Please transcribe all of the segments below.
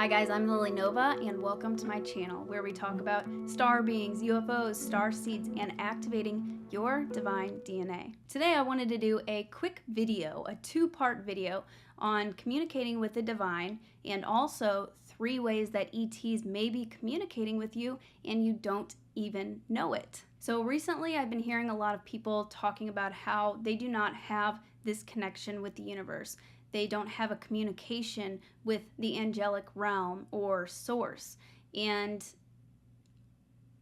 Hi guys, I'm Lily Nova and welcome to my channel where we talk about star beings, UFOs, star seeds, and activating your divine DNA. Today I wanted to do a quick video, a two-part video on communicating with the divine and also 3 ways that ETs may be communicating with you and you don't even know it. So recently I've been hearing a lot of people talking about how they do not have this connection with the universe. They don't have a communication with the angelic realm or source. And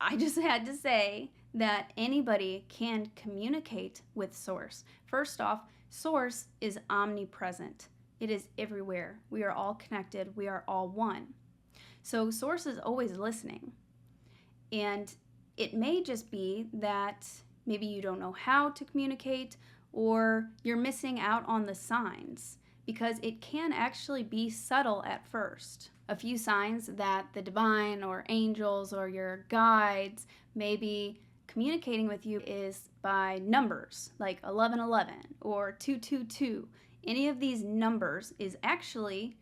I just had to say that anybody can communicate with source. First off, source is omnipresent. It is everywhere. We are all connected. We are all one. So source is always listening. And it may just be that maybe you don't know how to communicate or you're missing out on the signs, because it can actually be subtle at first. A few signs that the divine or angels or your guides may be communicating with you is by numbers, like 1111 or 222. Any of these numbers is actually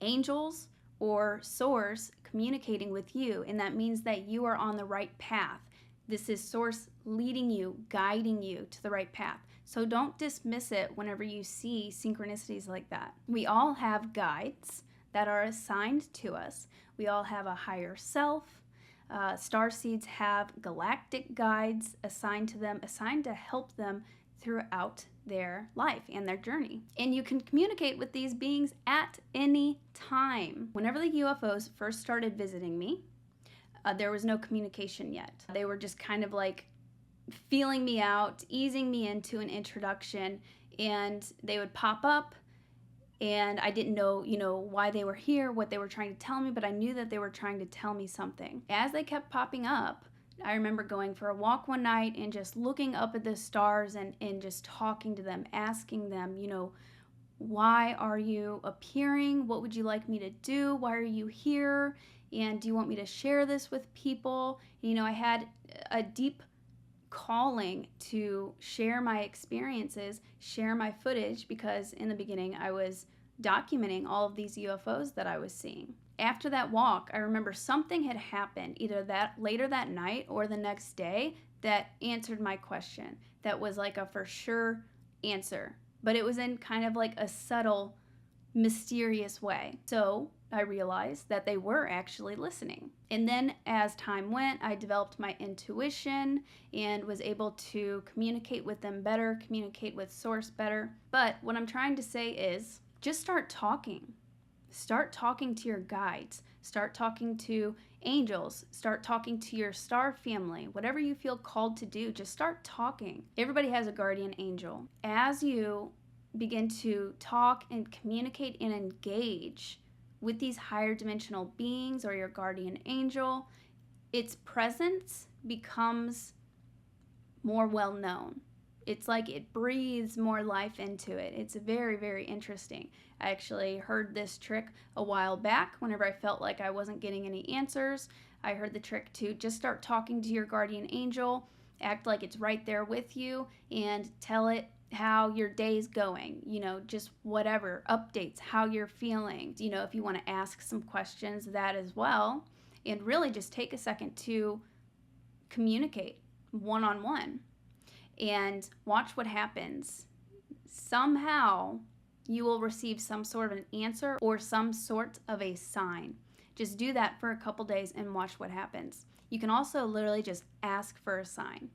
angels or source communicating with you, and that means that you are on the right path. This is source leading you, guiding you to the right path. So don't dismiss it whenever you see synchronicities like that. We all have guides that are assigned to us. We all have a higher self. Starseeds have galactic guides assigned to them, assigned to help them throughout their life and their journey. And you can communicate with these beings at any time. Whenever the UFOs first started visiting me, there was no communication yet. They were just kind of like feeling me out, easing me into an introduction, and they would pop up and I didn't know, why they were here, what they were trying to tell me, but I knew that they were trying to tell me something. As they kept popping up, I remember going for a walk one night and just looking up at the stars and just talking to them, asking them, why are you appearing? What would you like me to do? Why are you here? And do you want me to share this with people? I had a deep calling to share my experiences, share my footage, because in the beginning I was documenting all of these UFOs that I was seeing. After that walk, I remember something had happened either that later that night or the next day that answered my question. That was like a for sure answer, but it was in kind of like a subtle, mysterious way. So I realized that they were actually listening. And then as time went, I developed my intuition and was able to communicate with them better, communicate with source better. But what I'm trying to say is just start talking. Start talking to your guides. Start talking to angels. Start talking to your star family. Whatever you feel called to do, just start talking. Everybody has a guardian angel. As you begin to talk and communicate and engage with these higher dimensional beings or your guardian angel, its presence becomes more well known. It's like it breathes more life into it. It's very, very interesting. I actually heard this trick a while back whenever I felt like I wasn't getting any answers. I heard the trick to just start talking to your guardian angel, act like it's right there with you, and tell it how your day's going, just whatever, updates, how you're feeling. If you want to ask some questions, that as well. And really just take a second to communicate one-on-one and watch what happens. Somehow you will receive some sort of an answer or some sort of a sign. Just do that for a couple days and watch what happens. You can also literally just ask for a sign.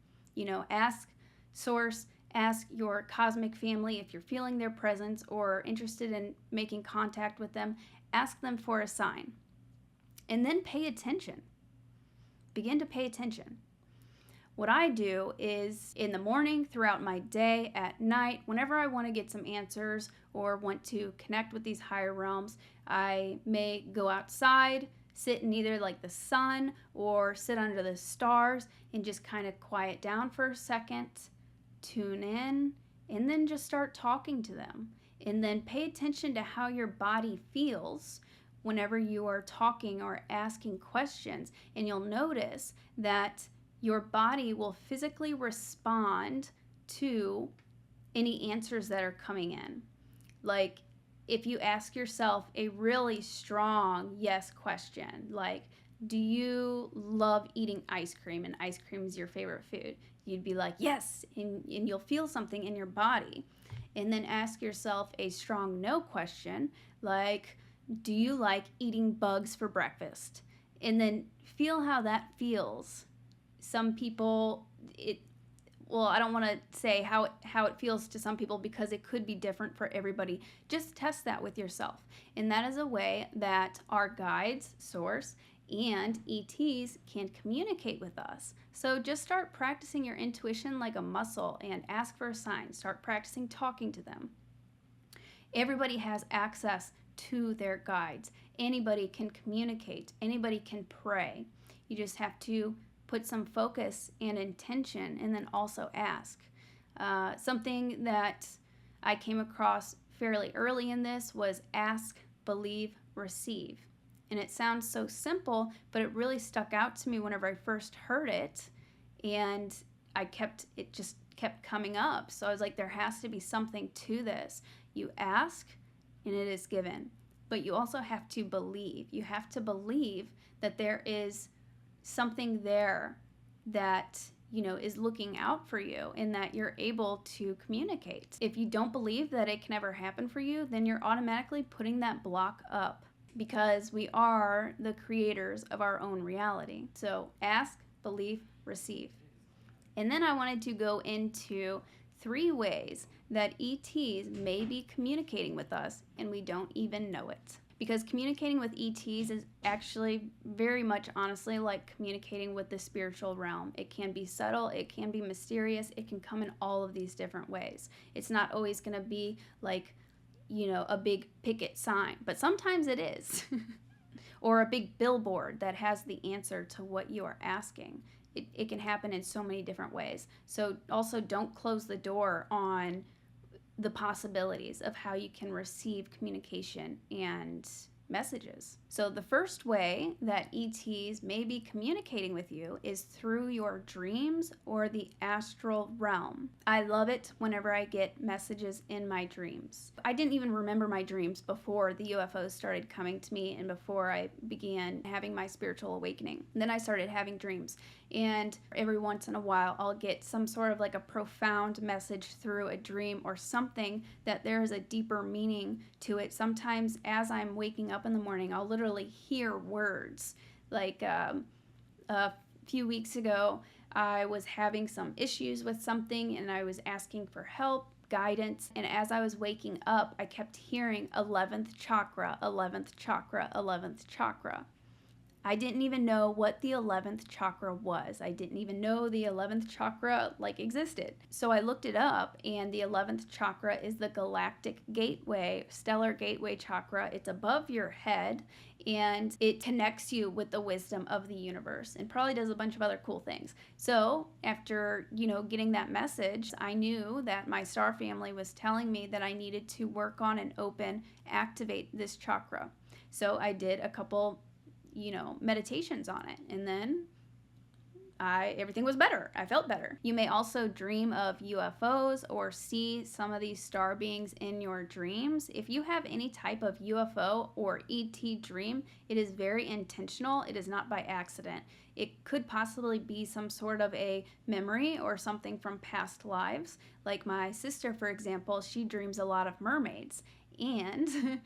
Ask source, ask your cosmic family if you're feeling their presence or interested in making contact with them. Ask them for a sign. And then pay attention. Begin to pay attention. What I do is in the morning, throughout my day, at night, whenever I want to get some answers or want to connect with these higher realms, I may go outside, sit in either like the sun or sit under the stars and just kind of quiet down for a second, tune in, and then just start talking to them. And then pay attention to how your body feels whenever you are talking or asking questions. And you'll notice that your body will physically respond to any answers that are coming in. Like if you ask yourself a really strong yes question, like, do you love eating ice cream and ice cream is your favorite food? You'd be like, yes, and you'll feel something in your body. And then ask yourself a strong no question, like, do you like eating bugs for breakfast? And then feel how that feels. Some people, I don't want to say how it feels to some people because it could be different for everybody. Just test that with yourself. And that is a way that our guides, source, and ETs can communicate with us. So just start practicing your intuition like a muscle and ask for a sign. Start practicing talking to them. Everybody has access to their guides. Anybody can communicate. Anybody can pray. You just have to put some focus and intention and then also ask. Something that I came across fairly early in this was ask, believe, receive. And it sounds so simple, but it really stuck out to me whenever I first heard it, and it just kept coming up. So I was like, there has to be something to this. You ask and it is given, but you also have to believe. You have to believe that there is something there that is looking out for you and that you're able to communicate. If you don't believe that it can ever happen for you, then you're automatically putting that block up, because we are the creators of our own reality. So ask, believe, receive. And then I wanted to go into 3 ways that ETs may be communicating with us and we don't even know it. Because communicating with ETs is actually very much, honestly, like communicating with the spiritual realm. It can be subtle, it can be mysterious, it can come in all of these different ways. It's not always going to be like, a big picket sign, but sometimes it is. Or a big billboard that has the answer to what you are asking. It can happen in so many different ways. So also don't close the door on the possibilities of how you can receive communication and messages. So the first way that ETs may be communicating with you is through your dreams or the astral realm. I love it whenever I get messages in my dreams. I didn't even remember my dreams before the UFOs started coming to me and before I began having my spiritual awakening. And then I started having dreams, and every once in a while I'll get some sort of like a profound message through a dream or something that there is a deeper meaning to it. Sometimes as I'm waking up in the morning, I'll literally hear words. Like a few weeks ago, I was having some issues with something and I was asking for help, guidance, and as I was waking up, I kept hearing 11th chakra, 11th chakra, 11th chakra. I didn't even know what the 11th chakra was. I didn't even know the 11th chakra existed. So I looked it up, and the 11th chakra is the galactic gateway, stellar gateway chakra. It's above your head, and it connects you with the wisdom of the universe and probably does a bunch of other cool things. So after, getting that message, I knew that my star family was telling me that I needed to work on and activate this chakra. So I did a couple meditations on it, and then everything was better. I felt better. You may also dream of UFOs or see some of these star beings in your dreams. If you have any type of UFO or ET dream, it is very intentional. It is not by accident. It could possibly be some sort of a memory or something from past lives. Like my sister, for example, she dreams a lot of mermaids, and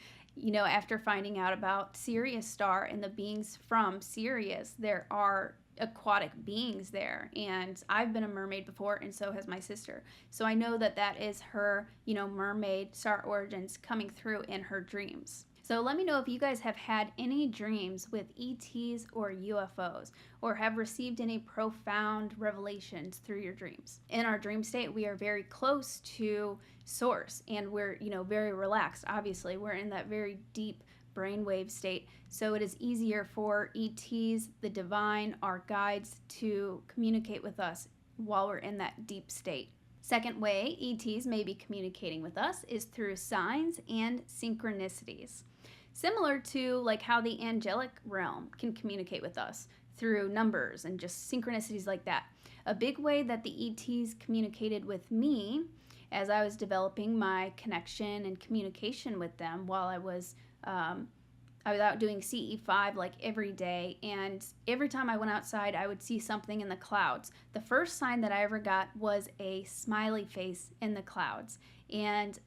after finding out about Sirius Star and the beings from Sirius, there are aquatic beings there, and I've been a mermaid before, and so has my sister. So I know that is her, mermaid star origins coming through in her dreams. So let me know if you guys have had any dreams with ETs or UFOs, or have received any profound revelations through your dreams. In our dream state, we are very close to source, and we're, very relaxed. Obviously, we're in that very deep brainwave state, so it is easier for ETs, the divine, our guides, to communicate with us while we're in that deep state. Second way ETs may be communicating with us is through signs and synchronicities. Similar to how the angelic realm can communicate with us through numbers and just synchronicities like that. A big way that the ETs communicated with me as I was developing my connection and communication with them while I was out doing CE5 like every day, and every time I went outside I would see something in the clouds. The first sign that I ever got was a smiley face in the clouds, and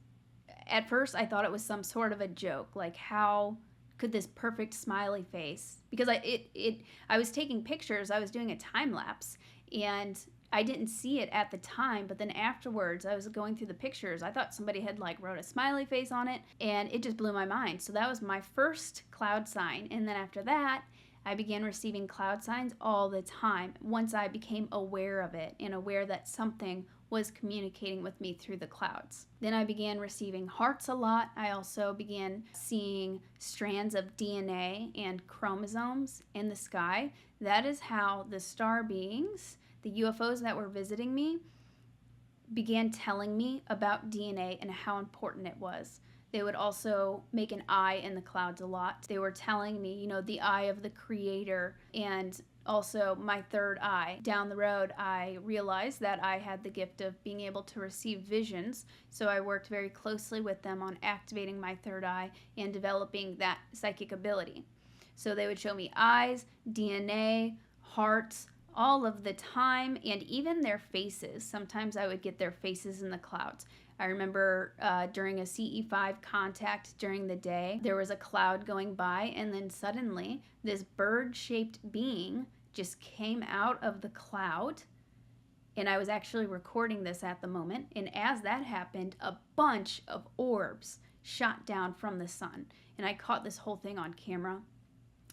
at first I thought it was some sort of a joke, like how could this perfect smiley face, because I was taking pictures, I was doing a time lapse, and I didn't see it at the time, but then afterwards I was going through the pictures. I thought somebody had like wrote a smiley face on it, and it just blew my mind. So that was my first cloud sign. And then after that, I began receiving cloud signs all the time once I became aware of it and aware that something was communicating with me through the clouds. Then I began receiving hearts a lot. I also began seeing strands of DNA and chromosomes in the sky. That is how the star beings, the UFOs that were visiting me, began telling me about DNA and how important it was. They would also make an eye in the clouds a lot. They were telling me, the eye of the creator, and also my third eye. Down the road, I realized that I had the gift of being able to receive visions, so I worked very closely with them on activating my third eye and developing that psychic ability. So they would show me eyes, DNA, hearts, all of the time, and even their faces. Sometimes I would get their faces in the clouds. I remember during a CE5 contact during the day, there was a cloud going by, and then suddenly this bird-shaped being just came out of the cloud, and I was actually recording this at the moment, and as that happened, a bunch of orbs shot down from the sun, and I caught this whole thing on camera,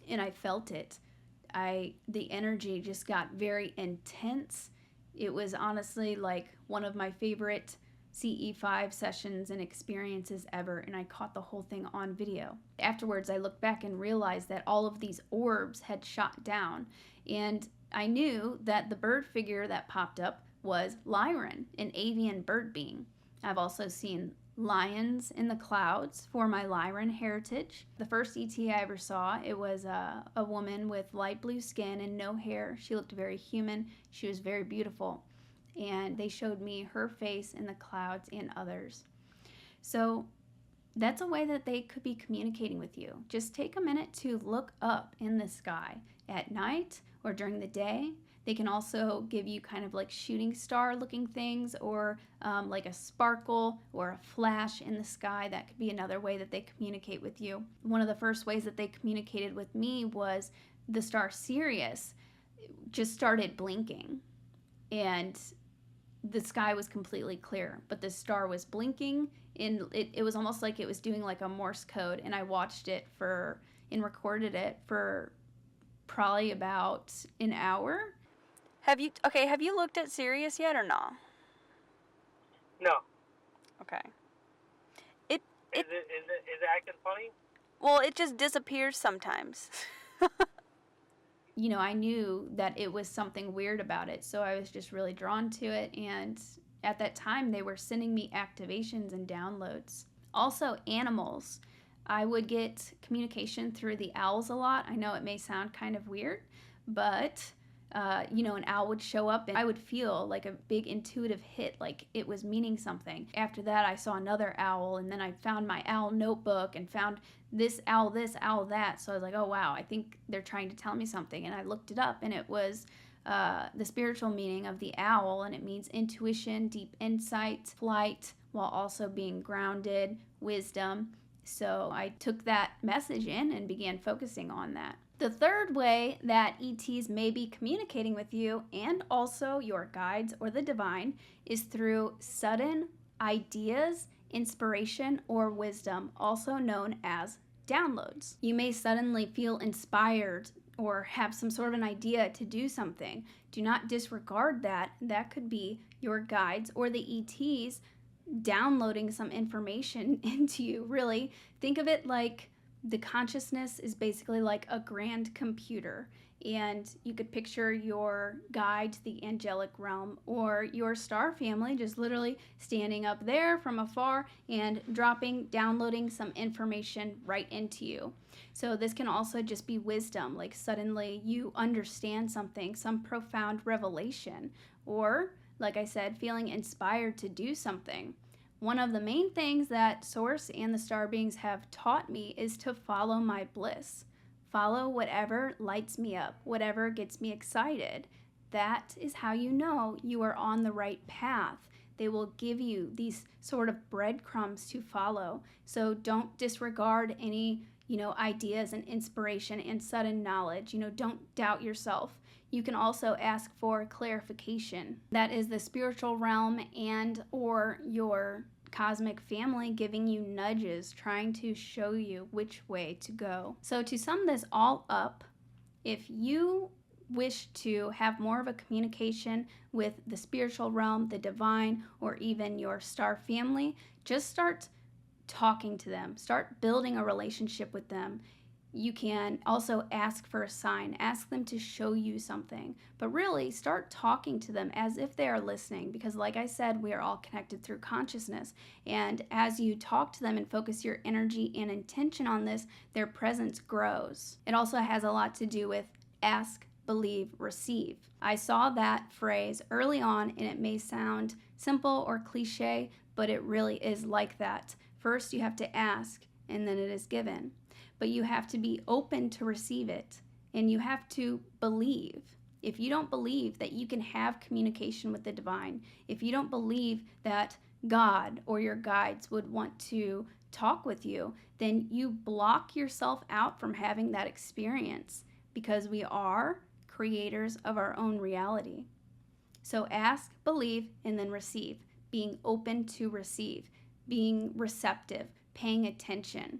and I felt it. The energy just got very intense. It was honestly like one of my favorite CE5 sessions and experiences ever, and I caught the whole thing on video. Afterwards, I looked back and realized that all of these orbs had shot down, and I knew that the bird figure that popped up was Lyran, an avian bird being. I've also seen lions in the clouds for my Lyran heritage. The first ET I ever saw, it was a woman with light blue skin and no hair. She looked very human. She was very beautiful. And they showed me her face in the clouds and others. So that's a way that they could be communicating with you. Just take a minute to look up in the sky at night or during the day. They can also give you kind of like shooting star looking things, or like a sparkle or a flash in the sky. That could be another way that they communicate with you. One of the first ways that they communicated with me was the star Sirius just started blinking, and the sky was completely clear, but the star was blinking, and it was almost like it was doing like a Morse code, and I watched it and recorded it for probably about an hour. Have you looked at Sirius yet or not? No. Okay. Is it acting funny? Well, it just disappears sometimes. I knew that it was something weird about it, so I was just really drawn to it, and at that time they were sending me activations and downloads. Also, animals. I would get communication through the owls a lot. I know it may sound kind of weird, but an owl would show up and I would feel like a big intuitive hit, like it was meaning something. After that, I saw another owl, and then I found my owl notebook and found this, owl that. So I was like, oh wow, I think they're trying to tell me something. And I looked it up, and it was the spiritual meaning of the owl, and it means intuition, deep insight, flight, while also being grounded, wisdom. So I took that message in and began focusing on that. The third way that ETs may be communicating with you, and also your guides or the divine, is through sudden ideas, inspiration, or wisdom, also known as downloads. You may suddenly feel inspired or have some sort of an idea to do something. Do not disregard that. That could be your guides or the ETs downloading some information into you. Really, think of it like the consciousness is basically like a grand computer, and you could picture your guide to the angelic realm or your star family just literally standing up there from afar and downloading some information right into you. So this can also just be wisdom, like suddenly you understand something, some profound revelation, or like I said, feeling inspired to do something. One of the main things that Source and the star beings have taught me is to follow my bliss. Follow whatever lights me up, whatever gets me excited. That is how you know you are on the right path. They will give you these sort of breadcrumbs to follow. So don't disregard any, ideas and inspiration and sudden knowledge. Don't doubt yourself. You can also ask for clarification. That is the spiritual realm and or your cosmic family giving you nudges, trying to show you which way to go. So to sum this all up, if you wish to have more of a communication with the spiritual realm, the divine, or even your star family, just start talking to them. Start building a relationship with them. You can also ask for a sign, ask them to show you something, but really start talking to them as if they are listening, because like I said, we are all connected through consciousness. And as you talk to them and focus your energy and intention on this, their presence grows. It also has a lot to do with ask, believe, receive. I saw that phrase early on, and it may sound simple or cliche, but it really is like that. First, you have to ask, and then it is given. But you have to be open to receive it, and you have to believe. If you don't believe that you can have communication with the divine, if you don't believe that God or your guides would want to talk with you, then you block yourself out from having that experience, because we are creators of our own reality. So ask, believe, and then receive. Being open to receive, being receptive, paying attention,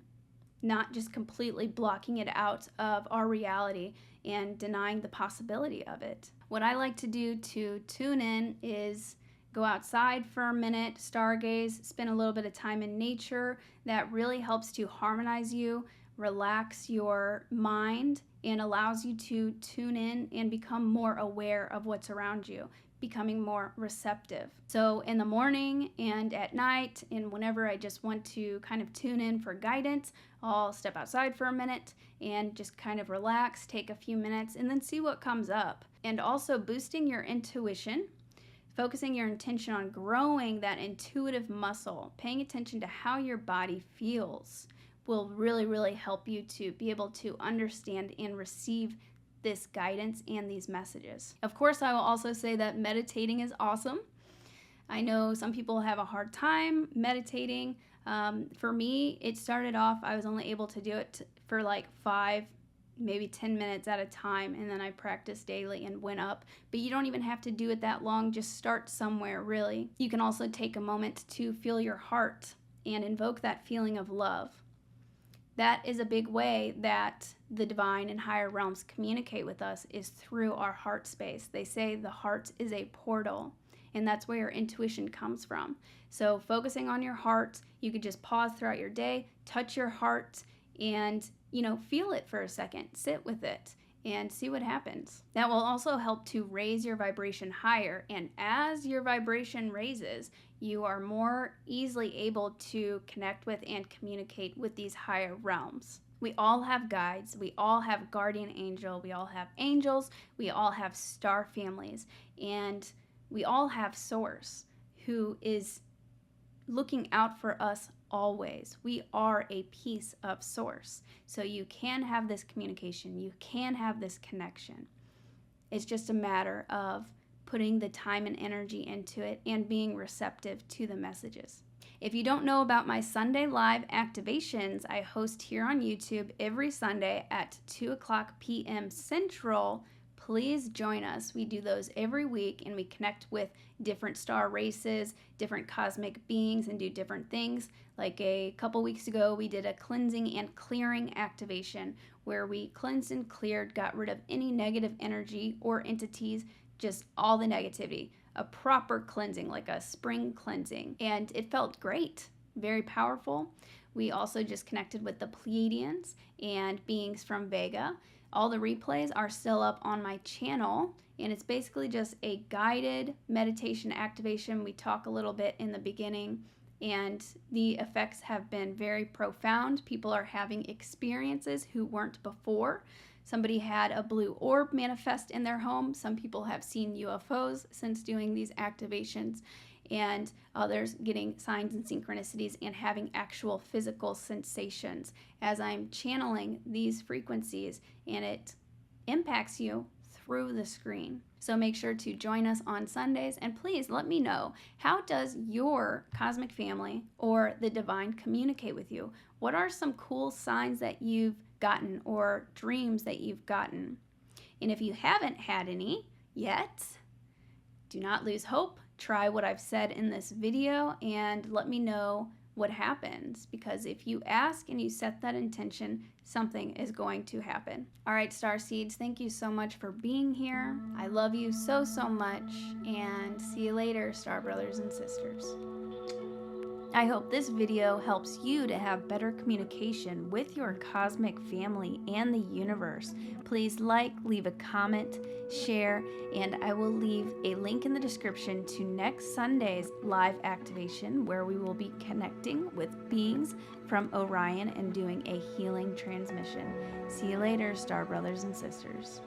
not just completely blocking it out of our reality and denying the possibility of it. What I like to do to tune in is go outside for a minute, stargaze, spend a little bit of time in nature. That really helps to harmonize you, relax your mind, and allows you to tune in and become more aware of what's around you, becoming more receptive. So in the morning and at night, and whenever I just want to kind of tune in for guidance, I'll step outside for a minute and just kind of relax, take a few minutes, and then see what comes up. And also boosting your intuition, focusing your intention on growing that intuitive muscle, paying attention to how your body feels, will really, really help you to be able to understand and receive this guidance and these messages. Of course, I will also say that meditating is awesome. I know some people have a hard time meditating. For me, it started off, I was only able to do it for like 5, maybe 10 minutes at a time, and then I practiced daily and went up. But you don't even have to do it that long, just start somewhere, really. You can also take a moment to feel your heart and invoke that feeling of love. That is a big way that the divine and higher realms communicate with us, is through our heart space. They say the heart is a portal, and that's where your intuition comes from. So focusing on your heart, you could just pause throughout your day, touch your heart, and feel it for a second, sit with it, and see what happens. That will also help to raise your vibration higher, and as your vibration raises, you are more easily able to connect with and communicate with these higher realms. We all have guides, we all have guardian angel, we all have angels, we all have star families, and we all have Source, who is looking out for us always. We are a piece of Source. So you can have this communication, you can have this connection. It's just a matter of putting the time and energy into it and being receptive to the messages. If you don't know about my Sunday live activations, I host here on YouTube every Sunday at 2:00 p.m. Central. Please join us. We do those every week, and we connect with different star races, different cosmic beings, and do different things. Like a couple weeks ago, we did a cleansing and clearing activation where we cleansed and cleared, got rid of any negative energy or entities, just all the negativity. A proper cleansing, like a spring cleansing. And it felt great, very powerful. We also just connected with the Pleiadians and beings from Vega. All the replays are still up on my channel, and it's basically just a guided meditation activation. We talk a little bit in the beginning, and the effects have been very profound. People are having experiences who weren't before. somebody had a blue orb manifest in their home. Some people have seen UFOs since doing these activations, and others getting signs and synchronicities and having actual physical sensations as I'm channeling these frequencies, and it impacts you through the screen. So make sure to join us on Sundays, and please let me know, how does your cosmic family or the divine communicate with you? What are some cool signs that you've gotten or dreams that you've gotten? And if you haven't had any yet, do not lose hope. Try what I've said in this video and let me know what happens, because if you ask and you set that intention, something is going to happen. All right, Star Seeds, thank you so much for being here. I love you so, so much, and see you later, Star Brothers and Sisters. I hope this video helps you to have better communication with your cosmic family and the universe. Please like, leave a comment, share, and I will leave a link in the description to next Sunday's live activation, where we will be connecting with beings from Orion and doing a healing transmission. See you later, Star Brothers and Sisters.